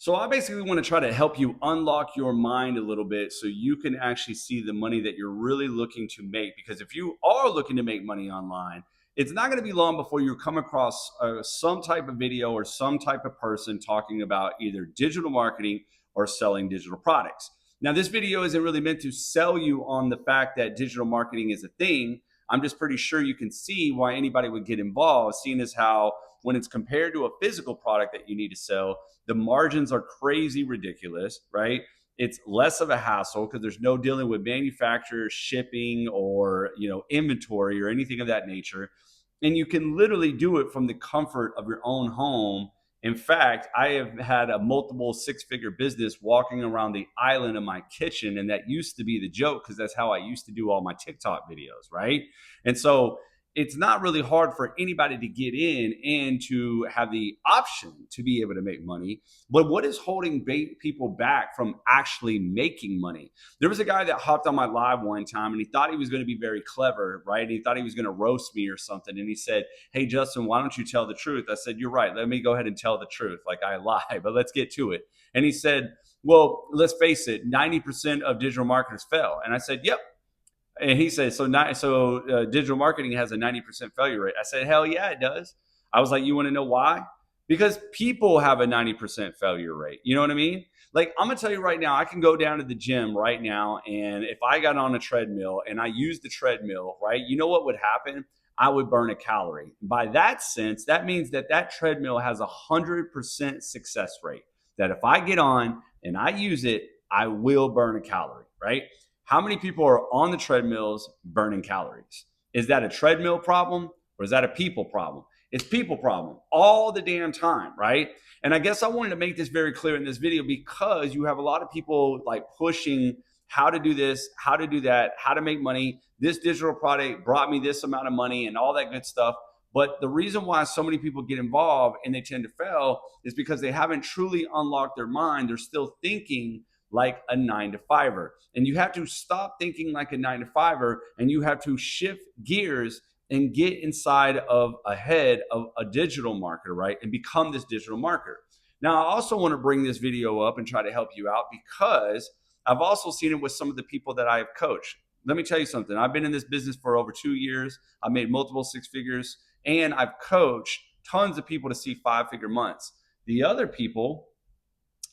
So I basically want to try to help you unlock your mind a little bit so you can actually see the money that you're really looking to make. Because if you are looking to make money online, it's not going to be long before you come across some type of video or some type of person talking about either digital marketing or selling digital products. Now, this video isn't really meant to sell you on the fact that digital marketing is a thing. I'm just pretty sure you can see why anybody would get involved, seeing as how when it's compared to a physical product that you need to sell, the margins are crazy ridiculous, right? It's less of a hassle because there's no dealing with manufacturers, shipping, or inventory or anything of that nature. And you can literally do it from the comfort of your own home. In fact, I have had a multiple six-figure business walking around the island of my kitchen, and that used to be the joke because that's how I used to do all my TikTok videos, right? And so it's not really hard for anybody to get in and to have the option to be able to make money. But what is holding people back from actually making money? There was a guy that hopped on my live one time and he thought he was going to be very clever, right? He thought he was going to roast me or something. And he said, "Hey, Justin, why don't you tell the truth?" I said, "You're right. Let me go ahead and tell the truth. Like I lie, but let's get to it." And he said, "Well, let's face it, 90% of digital marketers fail." And I said, "Yep." And he said, "So digital marketing has a 90% failure rate." I said, "Hell yeah, it does." I was like, "You want to know why?" Because people have a 90% failure rate. You know what I mean? Like, I'm going to tell you right now, I can go down to the gym right now. And if I got on a treadmill and I used the treadmill, right, you know what would happen? I would burn a calorie. By that sense, that means that that treadmill has a 100% success rate. That if I get on and I use it, I will burn a calorie, right? How many people are on the treadmills burning calories? Is that a treadmill problem or is that a people problem? It's people problem all the damn time, right? And I guess I wanted to make this very clear in this video because you have a lot of people like pushing how to do this, how to do that, how to make money. This digital product brought me this amount of money and all that good stuff. But the reason why so many people get involved and they tend to fail is because they haven't truly unlocked their mind. They're still thinking like a 9 to 5er. And you have to stop thinking like a 9 to 5er and you have to shift gears and get inside of a head of a digital marketer, right? And become this digital marketer. Now, I also want to bring this video up and try to help you out because I've also seen it with some of the people that I have coached. Let me tell you something. I've been in this business for over 2 years. I've made multiple six figures and I've coached tons of people to see 5-figure months. The other people,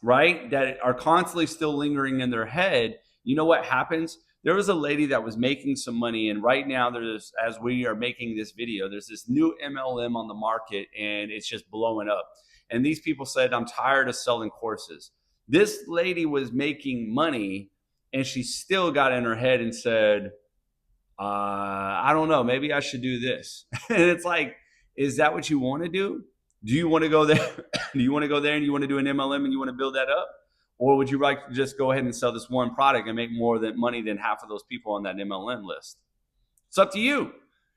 right, that are constantly still lingering in their head, you know what happens? There was a lady that was making some money, and right now there's, as we are making this video, there's this new MLM on the market and it's just blowing up. And these people said, "I'm tired of selling courses." This lady was making money and she still got in her head and said, I don't know, maybe I should do this. And it's like, is that what you want to do? Do you want to go there? Do you want to go there and you want to do an MLM and you want to build that up? Or would you like to just go ahead and sell this one product and make more money than half of those people on that MLM list? It's up to you.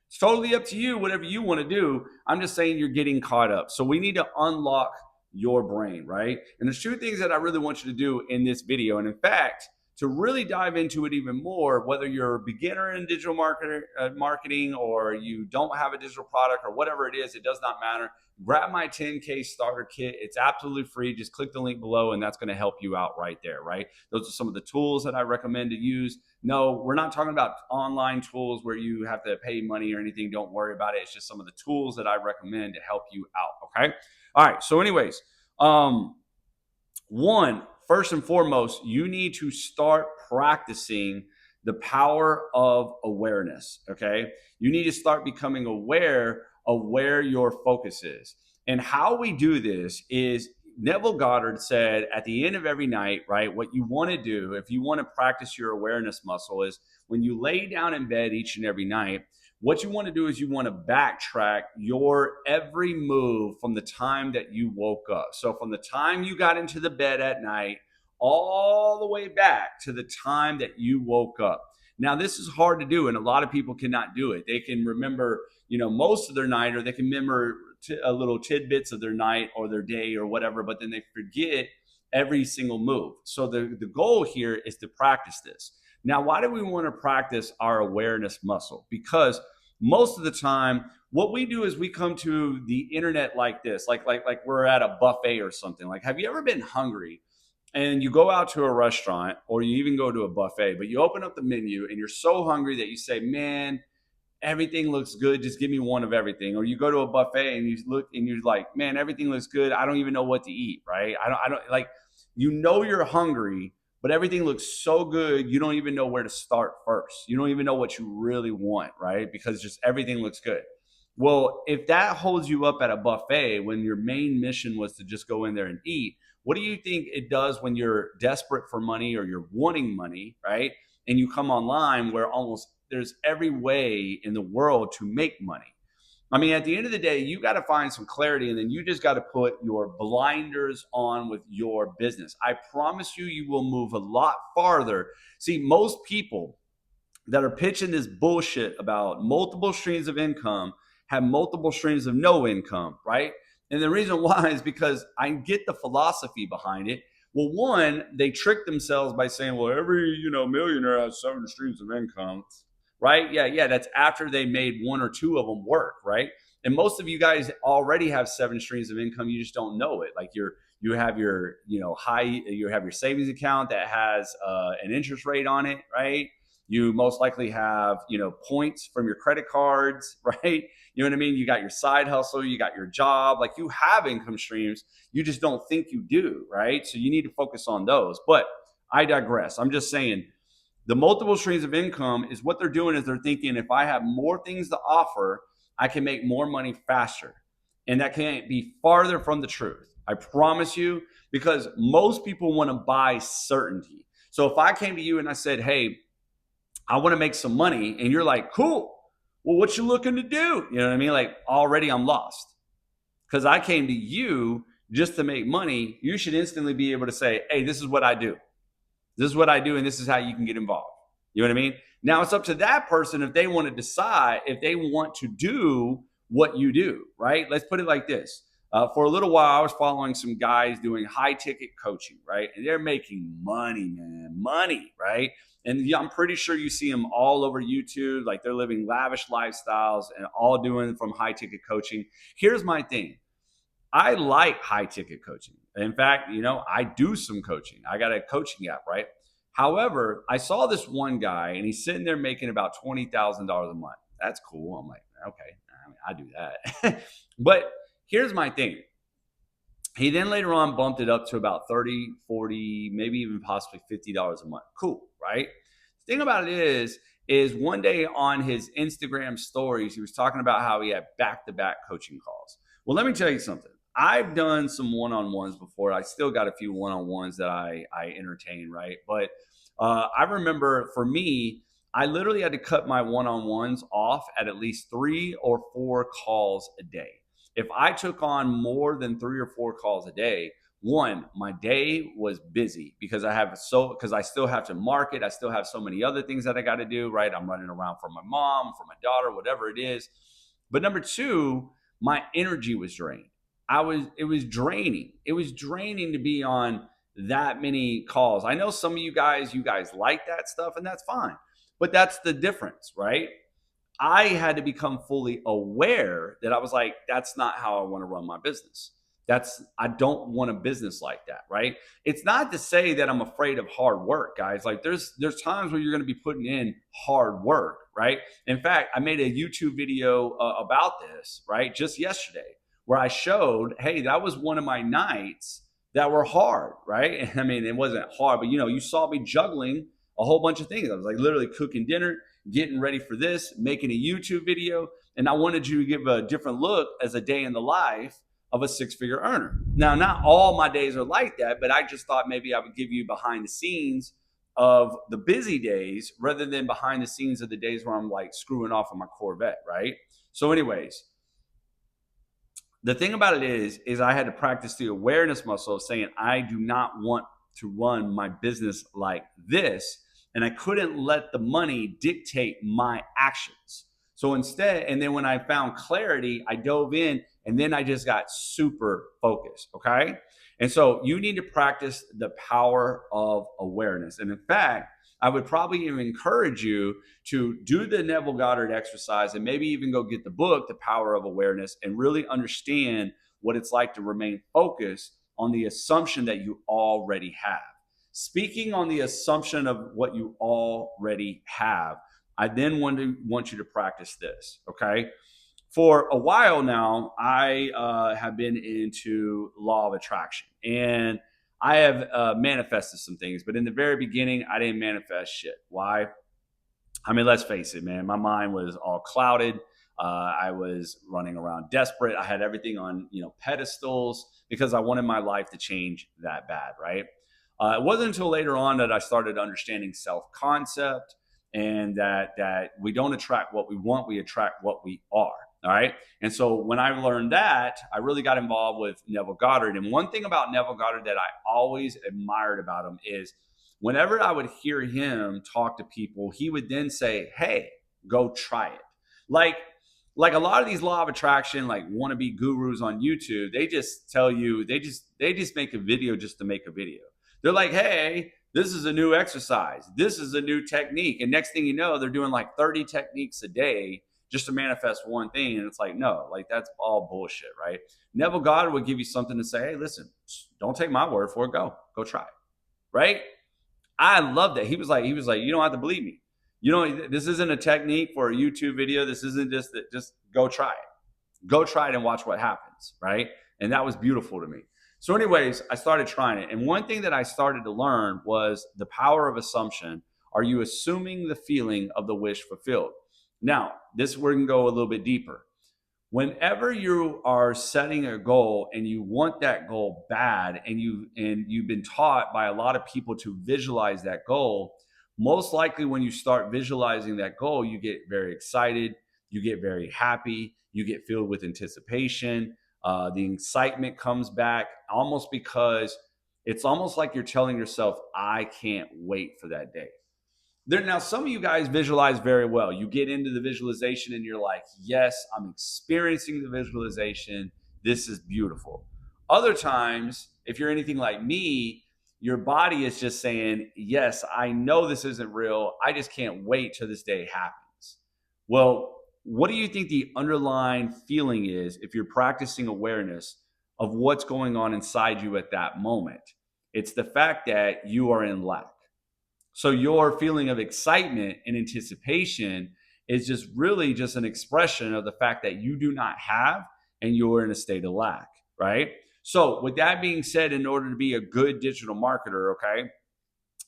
It's totally up to you, whatever you want to do. I'm just saying you're getting caught up. So we need to unlock your brain, right? And there's two things that I really want you to do in this video. And in fact, to really dive into it even more, whether you're a beginner in digital marketing or you don't have a digital product or whatever it is, it does not matter. Grab my 10K starter kit. It's absolutely free. Just click the link below and that's going to help you out right there, right? Those are some of the tools that I recommend to use. No, we're not talking about online tools where you have to pay money or anything. Don't worry about it. It's just some of the tools that I recommend to help you out, okay? All right, so anyways, first and foremost, you need to start practicing the power of awareness, okay? You need to start becoming aware of where your focus is. And how we do this is Neville Goddard said at the end of every night, right, what you want to do if you want to practice your awareness muscle is when you lay down in bed each and every night, what you want to do is you want to backtrack your every move from the time that you woke up. So from the time you got into the bed at night all the way back to the time that you woke up. Now, this is hard to do, and a lot of people cannot do it. They can remember, most of their night, or they can remember a little tidbits of their night or their day or whatever, but then they forget every single move. So the goal here is to practice this. Now, why do we want to practice our awareness muscle? Because Most of the time, what we do is we come to the internet like this, like we're at a buffet or something. Like, have you ever been hungry and you go out to a restaurant or you even go to a buffet, but you open up the menu and you're so hungry that you say, man, everything looks good, just give me one of everything. Or you go to a buffet and you look and you're like, man, everything looks good, I don't even know what to eat, right? I don't like, you know, you're hungry, but everything looks so good you don't even know where to start first. You don't even know what you really want, right? Because just everything looks good. Well, if that holds you up at a buffet when your main mission was to just go in there and eat, what do you think it does when you're desperate for money or you're wanting money, right? And you come online where almost there's every way in the world to make money. I mean, at the end of the day, you got to find some clarity and then you just got to put your blinders on with your business. I promise you, you will move a lot farther. See, most people that are pitching this bullshit about multiple streams of income have multiple streams of no income, right? And the reason why is because I get the philosophy behind it. Well, one, they trick themselves by saying, well, every, millionaire has 7 streams of income, right? Yeah, that's after they made one or two of them work, right? And most of you guys already have 7 streams of income. You just don't know it. Like you have your, you have your savings account that has an interest rate on it, right? You most likely have, points from your credit cards, right? You know what I mean? You got your side hustle, you got your job, like you have income streams. You just don't think you do, right? So you need to focus on those. But I digress. I'm just saying the multiple streams of income is what they're doing is they're thinking if I have more things to offer, I can make more money faster. And that can't be farther from the truth. I promise you, because most people want to buy certainty. So if I came to you and I said, hey, I want to make some money, and you're like, cool. Well, what you looking to do? You know what I mean? Like already I'm lost because I came to you just to make money. You should instantly be able to say, hey, this is what I do. This is what I do, and this is how you can get involved. You know what I mean? Now it's up to that person if they want to decide if they want to do what you do, right? Let's put it like this. For a little while, I was following some guys doing high ticket coaching, right? And they're making money, man, money, right? And yeah, I'm pretty sure you see them all over YouTube. Like they're living lavish lifestyles and all doing from high ticket coaching. Here's my thing. I like high ticket coaching. In fact, I do some coaching. I got a coaching app, right? However, I saw this one guy and he's sitting there making about $20,000 a month. That's cool. I'm like, okay, I do that. But here's my thing. He then later on bumped it up to about 30, 40, maybe even possibly $50 a month. Cool, right? The thing about it is one day on his Instagram stories, he was talking about how he had back-to-back coaching calls. Well, let me tell you something. I've done some one-on-ones before. I still got a few one-on-ones that I entertain, right? But I remember for me, I literally had to cut my one-on-ones off at least 3 or 4 calls a day. If I took on more than 3 or 4 calls a day, one, my day was busy because I still have to market. I still have so many other things that I got to do, right? I'm running around for my mom, for my daughter, whatever it is. But number two, my energy was drained. It was draining. It was draining to be on that many calls. I know some of you guys like that stuff, and that's fine. But that's the difference, right? I had to become fully aware that I was like, that's not how I want to run my business. I don't want a business like that, right? It's not to say that I'm afraid of hard work, guys. Like there's times where you're going to be putting in hard work, right? In fact, I made a YouTube video about this, right? Just yesterday where I showed, hey, that was one of my nights that were hard, right? I mean, it wasn't hard, but you saw me juggling a whole bunch of things. I was like literally cooking dinner, getting ready for this, making a YouTube video. And I wanted you to give a different look as a day in the life of a 6-figure earner. Now, not all my days are like that, but I just thought maybe I would give you behind the scenes of the busy days rather than behind the scenes of the days where I'm like screwing off on my Corvette, right? So anyways, the thing about it is I had to practice the awareness muscle of saying, I do not want to run my business like this. And I couldn't let the money dictate my actions. So instead, and then when I found clarity, I dove in and then I just got super focused. Okay. And so you need to practice the power of awareness. And in fact, I would probably even encourage you to do the Neville Goddard exercise and maybe even go get the book, The Power of Awareness, and really understand what it's like to remain focused on the assumption that you already have. Speaking on the assumption of what you already have, I then want you to practice this, okay? For a while now, I have been into law of attraction, and I have manifested some things. But in the very beginning, I didn't manifest shit. Why? I mean, let's face it, man. My mind was all clouded. I was running around desperate. I had everything on, pedestals because I wanted my life to change that bad, right? It wasn't until later on that I started understanding self-concept and that we don't attract what we want, we attract what we are. All right. And so when I learned that, I really got involved with Neville Goddard. And one thing about Neville Goddard that I always admired about him is whenever I would hear him talk to people, he would then say, "Hey, go try it." Like, like a lot of these law of attraction, like wannabe gurus on YouTube, they just tell you, they just make a video just to make a video. They're like, "Hey, this is a new exercise. This is a new technique." And next thing you know, they're doing like 30 techniques a day just to manifest one thing. And it's like, no, like that's all bullshit, right? Neville Goddard would give you something to say, "Hey, listen, don't take my word for it. Go try it." Right? I love that. He was like, "You don't have to believe me. This isn't a technique for a YouTube video. This isn't just that. Just go try it. Go try it and watch what happens." Right? And that was beautiful to me. So, anyways, I started trying it. And one thing that I started to learn was the power of assumption. Are you assuming the feeling of the wish fulfilled? Now, this we're gonna go a little bit deeper. Whenever you are setting a goal and you want that goal bad, and you've been taught by a lot of people to visualize that goal, most likely when you start visualizing that goal, you get very excited, you get very happy, you get filled with anticipation. The excitement comes back almost because it's almost like you're telling yourself, "I can't wait for that day." Now, some of you guys visualize very well. You get into the visualization and you're like, "Yes, I'm experiencing the visualization. This is beautiful." Other times, if you're anything like me, your body is just saying, "Yes, I know this isn't real. I just can't wait till this day happens." Well, what do you think the underlying feeling is if you're practicing awareness of what's going on inside you at that moment? It's the fact that you are in lack. So your feeling of excitement and anticipation is just really just an expression of the fact that you do not have and you're in a state of lack, right? So with that being said, in order to be a good digital marketer, okay,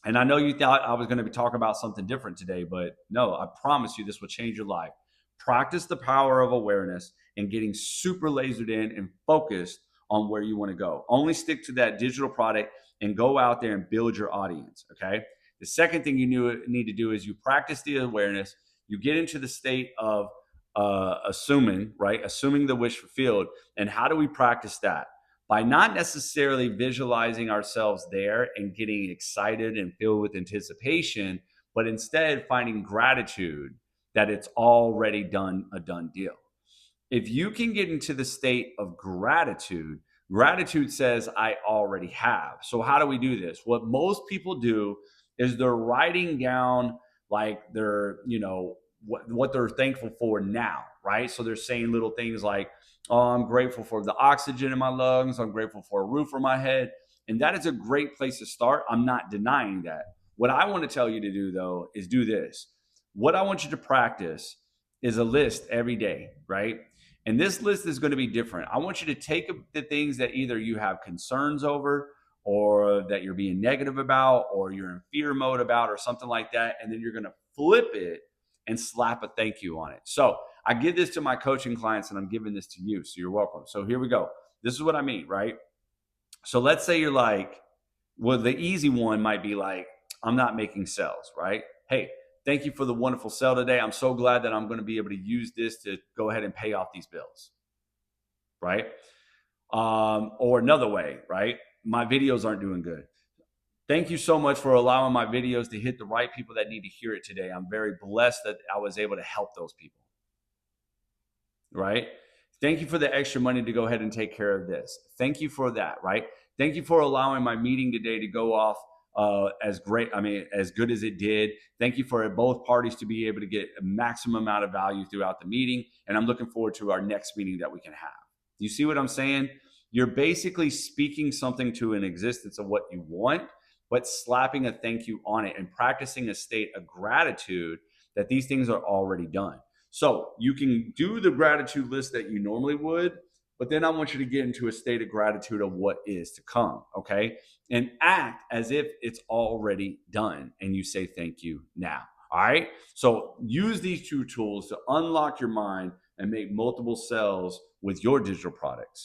and I know you thought I was going to be talking about something different today, but no, I promise you this will change your life. Practice the power of awareness and getting super lasered in and focused on where you want to go. Only stick to that digital product and go out there and build your audience, okay? The second thing you need to do is you practice the awareness. You get into the state of assuming, right? Assuming the wish fulfilled. And how do we practice that? By not necessarily visualizing ourselves there and getting excited and filled with anticipation, but instead finding gratitude that it's already done, a done deal. If you can get into the state of gratitude, gratitude says, "I already have." So, how do we do this? What most people do is they're writing down like what they're thankful for now, right? So they're saying little things like, "Oh, I'm grateful for the oxygen in my lungs. I'm grateful for a roof over my head." And that is a great place to start. I'm not denying that. What I want to tell you to do, though, is do this. What I want you to practice is a list every day, right? And this list is going to be different. I want you to take the things that either you have concerns over, or that you're being negative about, or you're in fear mode about, or something like that. And then you're going to flip it and slap a thank you on it. So I give this to my coaching clients and I'm giving this to you. So you're welcome. So here we go. This is what I mean, right? So let's say you're like, well, the easy one might be like, "I'm not making sales," right? "Hey, thank you for the wonderful sale today. I'm so glad that I'm going to be able to use this to go ahead and pay off these bills," right? Or another way, right? "My videos aren't doing good. Thank you so much for allowing my videos to hit the right people that need to hear it today. I'm very blessed that I was able to help those people," right? "Thank you for the extra money to go ahead and take care of this. Thank you for that," right? "Thank you for allowing my meeting today to go off as great, I mean, as good as it did. Thank you for both parties to be able to get a maximum amount of value throughout the meeting. And I'm looking forward to our next meeting that we can have. You see what I'm saying? You're basically speaking something to an existence of what you want, but slapping a thank you on it and practicing a state of gratitude that these things are already done. So you can do the gratitude list that you normally would, but then I want you to get into a state of gratitude of what is to come, okay? And act as if it's already done and you say thank you now. All right? So use these two tools to unlock your mind and make multiple sales with your digital products.